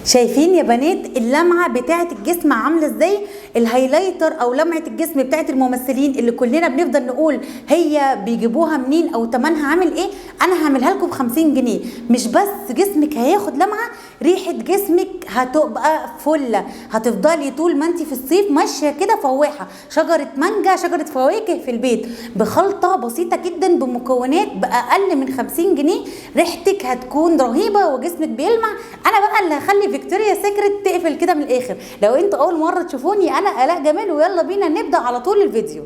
شايفين يا بنات اللمعه بتاعه الجسم عامله ازاي؟ الهايلايتر او لمعه الجسم بتاعه الممثلين اللي كلنا بنفضل نقول هي بيجيبوها منين او تمنها عامل ايه، انا هعملها لكم ب50 جنيه. مش بس جسمك هياخد لمعه، ريحه جسمك هتبقى فله، هتفضلي طول ما انت في الصيف ماشيه كده فواحه، شجره مانجا، شجره فواكه في البيت بخلطه بسيطه جدا بمكونات باقل من 50 جنيه. ريحتك هتكون رهيبه وجسمك بيلمع. انا بقى اللي هخلي فيكتوريا سيكريت تقفل كده من الاخر. لو انتوا اول مره تشوفوني انا الاء جمال، ويلا بينا نبدا على طول الفيديو.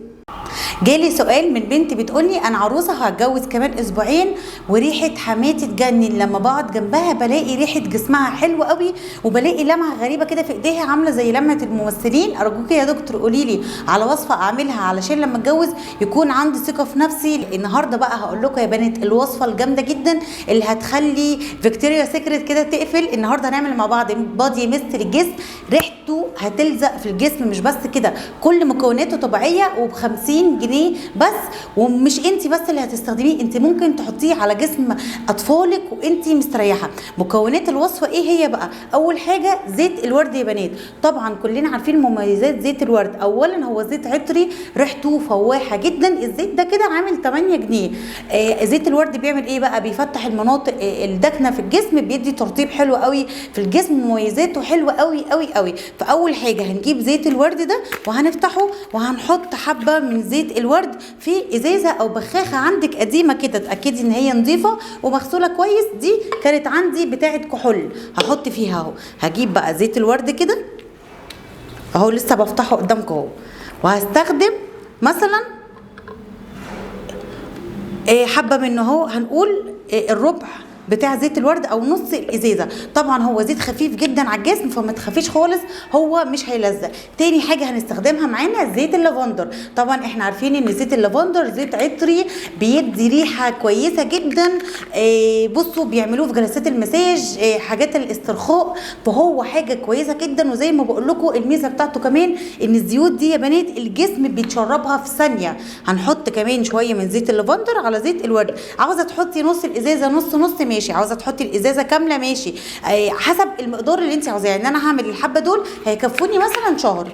جالي سؤال من بنت بتقولي انا عروسه هتجوز كمان اسبوعين وريحه حماتي تجنن، لما بقعد جنبها بلاقي ريحه جسمها حلوه قوي وبلاقي لمعه غريبه كده في ايديها عامله زي لمعه الممثلين. ارجوكي يا دكتور قولي لي على وصفه اعملها علشان لما اتجوز يكون عندي ثقه في نفسي. النهارده بقى هقول لكم يا بنات الوصفه الجامده جدا اللي هتخلي فيكتوريا سيكريت كده تقفل. النهارده هنعمل مع بعض بادي ميست للجسم، ريحته هتلزق في الجسم. مش بس كده، كل مكوناته طبيعيه وب50 جنيه بس. ومش انت بس اللي هتستخدميه، انت ممكن تحطيه على جسم اطفالك وانت مستريحه. مكونات الوصفه ايه هي بقى؟ اول حاجه زيت الورد يا بنات. طبعا كلنا عارفين مميزات زيت الورد. اولا هو زيت عطري ريحته فواحه جدا. الزيت ده كده عامل 8 جنيه. زيت الورد بيعمل ايه بقى؟ بيفتح المناطق الداكنه في الجسم، بيدي ترطيب حلو قوي في الجسم، مميزاته حلوه قوي قوي قوي. فاول حاجه هنجيب زيت الورد ده وهنفتحه وهنحط حبه من زيت الورد في ازازه او بخاخه عندك قديمه كده، تاكدي ان هي نظيفه ومغسوله كويس. دي كانت عندي بتاعه كحول، هحط فيها اهو. هجيب بقى زيت الورد كده اهو، لسه بفتحه قدامكم اهو، وهستخدم مثلا حبه منه اهو. هنقول الربع بتاع زيت الورد او نص الازازه. طبعا هو زيت خفيف جدا على الجسم فما تخافيش خالص، هو مش هيلزق. تاني حاجه هنستخدمها معانا زيت اللافندر. طبعا احنا عارفين ان زيت اللافندر زيت عطري بيدي ريحه كويسه جدا. بصوا بيعملوه في جلسات المساج، حاجات الاسترخاء، فهو حاجه كويسه جدا. وزي ما بقول لكم الميزه بتاعته كمان ان الزيوت دي يا بنات الجسم بيتشربها في ثانيه. هنحط كمان شويه من زيت اللافندر على زيت الورد. عاوزه تحطي نص الازازه نص نص ماشي، عاوزه تحطي الازازه كامله ماشي، حسب المقدار اللي انت عاوزاه. يعني انا هعمل الحبه دول هيكفوني مثلا شهر.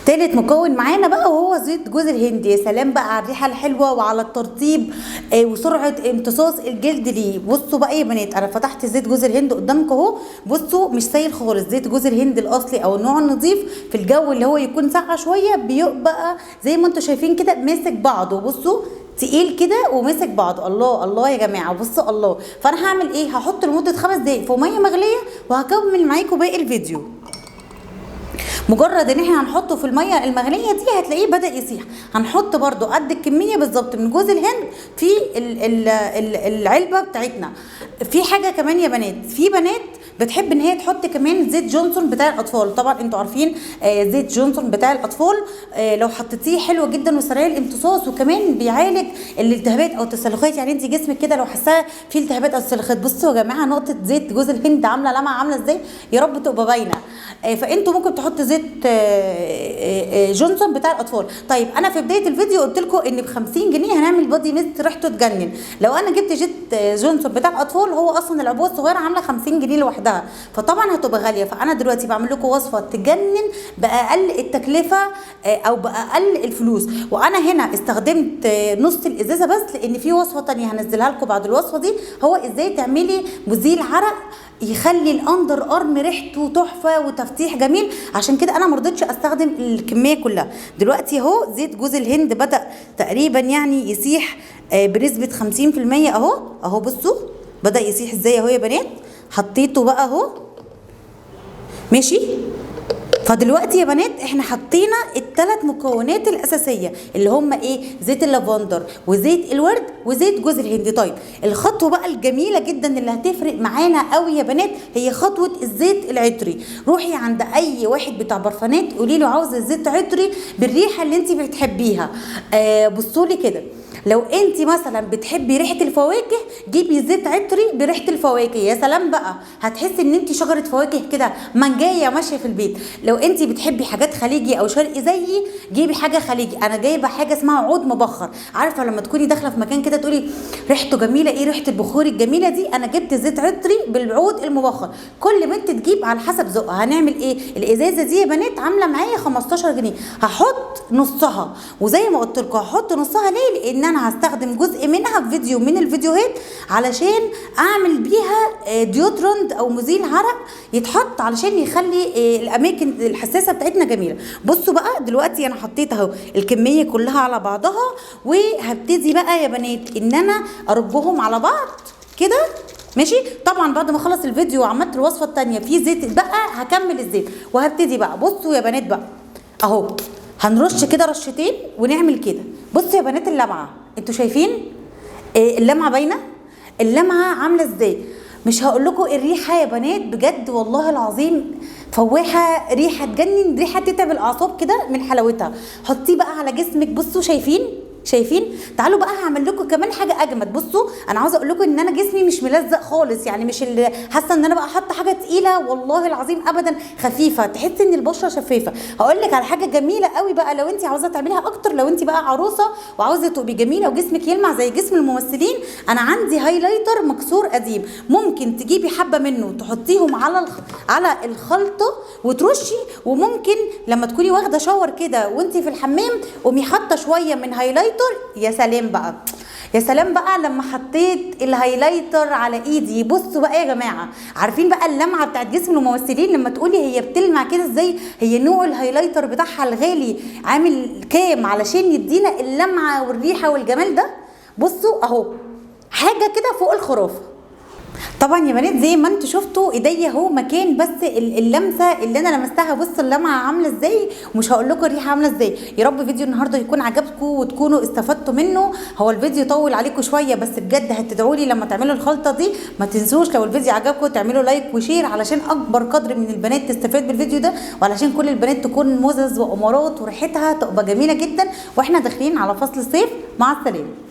تالت مكون معانا بقى وهو زيت جوز الهند. يا سلام بقى على الريحه الحلوه وعلى الترطيب وسرعه امتصاص الجلد ليه. بصوا بقى يا بنات، انا فتحت زيت جوز الهند قدامكم اهو. بصوا مش سايل خالص، زيت جوز الهند الاصلي او النوع النظيف في الجو اللي هو يكون ساقع شويه بيبقى زي ما انتم شايفين كده ماسك بعضه. بصوا تقيل كده ومسك بعض. الله الله يا جماعه، بصوا الله. فانا هعمل ايه؟ هحط لمده 5 دقايق في ميه مغليه وهكمل معاكم باقي الفيديو. مجرد ان احنا هنحطه في الميه المغليه دي هتلاقيه بدا يسيح. هنحط برده قد الكميه بالظبط من جوز الهند في العلبه بتاعتنا. في حاجه كمان يا بنات، في بنات بتحب ان هي تحط كمان زيت جونسون بتاع الاطفال. طبعا انتوا عارفين زيت جونسون بتاع الاطفال لو حطيتيه حلو جدا وسريع الامتصاص، وكمان بيعالج الالتهابات او التسلخات. يعني انت جسمك كده لو حساه فيه التهابات او تسلخات، بصوا يا جماعه نقطه زيت جوز الهند عامله لمعه عامله ازاي، يا رب تبقى باينه. فانتوا ممكن تحطوا زيت جونسون بتاع الاطفال. طيب انا في بدايه الفيديو قلت لكم ان ب50 جنيه هنعمل بادي ميست ريحته تجنن. لو انا جبت زيت جونسون بتاع الاطفال، هو اصلا العبوه الصغيره عامله 50 جنيه لوحدها، فطبعا هتبقى غاليه. فانا دلوقتي بعمل لكم وصفه تجنن باقل التكلفه او باقل الفلوس. وانا هنا استخدمت نص الازازه بس، لان في وصفه تانية هنزلها لكم بعد الوصفه دي، هو ازاي تعملي مزيل عرق يخلي الاندر ارم ريحته تحفه وتفتيح جميل. عشان كده انا مرضتش استخدم الكميه كلها. دلوقتي اهو زيت جوز الهند بدا تقريبا يعني يسيح بنسبه 50% اهو بصوا بدا يسيح ازاي اهو يا بنات. حطيته بقى اهو ماشي. فدلوقتي يا بنات احنا حطينا ال3 مكونات الاساسيه اللي هم ايه؟ زيت اللافندر وزيت الورد وزيت جوز الهند. طيب الخطوه بقى الجميله جدا اللي هتفرق معانا قوي يا بنات هي خطوه الزيت العطري. روحي عند اي واحد بتاع برفانات قولي له عاوزه زيت عطري بالريحه اللي انت بتحبيها. بصوا لي كده، لو انت مثلا بتحبي ريحه الفواكه جيبي زيت عطري بريحه الفواكه، يا سلام بقى، هتحسي ان انت شجره فواكه كده منجايه ماشيه في البيت. لو انت بتحبي حاجات خليجي او شرقي زيي جيبي حاجه خليجي. انا جايبه حاجه اسمها عود مبخر، عارفه لما تكوني داخله في مكان كده تقولي ريحته جميله، ايه ريحه البخور الجميله دي؟ انا جبت زيت عطري بالعود المبخر. كل بنت تجيب على حسب ذوقها. هنعمل ايه؟ الازازه دي يا بنات عامله معايا 15 جنيه، هحط نصها، وزي ما قلت لكم هحط نصها ليه؟ لان انا هستخدم جزء منها في فيديو من الفيديوهات علشان اعمل بيها ديوترند او مزيل عرق يتحط علشان يخلي الاماكن الحساسه بتاعتنا جميله. بصوا بقى دلوقتي انا حطيت اهو الكميه كلها على بعضها، وهبتدي بقى يا بنات ان انا اربهم على بعض كده ماشي. طبعا بعد ما اخلص الفيديو وعملت الوصفه الثانيه في زيت بقى هكمل الزيت وهبتدي بقى. بصوا يا بنات بقى اهو هنرش كده رشتين ونعمل كده. بصوا يا بنات اللمعه، انتوا شايفين اللمعه باينه؟ اللمعه عامله ازاي؟ مش هقول لكم الريحه يا بنات بجد والله العظيم فواحه، ريحه تجنن، ريحه تتعب الاعصاب كده من حلاوتها. حطيه بقى على جسمك. بصوا شايفين؟ تعالوا بقى هعمل لكم كمان حاجه اجمد. بصوا انا عاوزه اقول لكم ان انا جسمي مش ملزق خالص، يعني مش اللي حاسه ان انا بقى حاطه حاجه تقيله، والله العظيم ابدا، خفيفه، تحسي ان البشره شفافه. هقول لك على حاجه جميله قوي بقى لو انت عاوزه تعمليها اكتر، لو انت بقى عروسه وعاوزه تبقي جميله وجسمك يلمع زي جسم الممثلين، انا عندي هايلايتر مكسور قديم، ممكن تجيبي حبه منه تحطيهم على الخلطه وترشي، وممكن لما تكوني واخده شاور كده وانت في الحمام قومي حاطه شويه من هايلايتر. يا سلام بقى، يا سلام بقى لما حطيت الهايلايتر على ايدي. بصوا بقى يا جماعه، عارفين بقى اللمعه بتاعت جسم الممثلين لما تقولي هي بتلمع كده ازاي؟ هي نوع الهايلايتر بتاعها الغالي عامل كام علشان يدينا اللمعه والريحه والجمال ده. بصوا اهو حاجه كده فوق الخرافه. طبعا يا بنات زي ما انتوا شفتوا ايديا اهو مكان بس اللمسه اللي انا لمستها. بصوا اللمعه عامله ازاي، ومش هقول لكم الريحه عامله ازاي. يا رب فيديو النهارده يكون عجبكم وتكونوا استفدتوا منه. هو الفيديو طول عليكم شويه بس بجد هتدعوا لي لما تعملوا الخلطه دي. ما تنسوش لو الفيديو عجبكم تعملوا لايك وشير علشان اكبر قدر من البنات تستفاد بالفيديو ده، وعلشان كل البنات تكون مزز وامارات وريحتها تبقى جميله جدا واحنا داخلين على فصل الصيف. مع السلامه.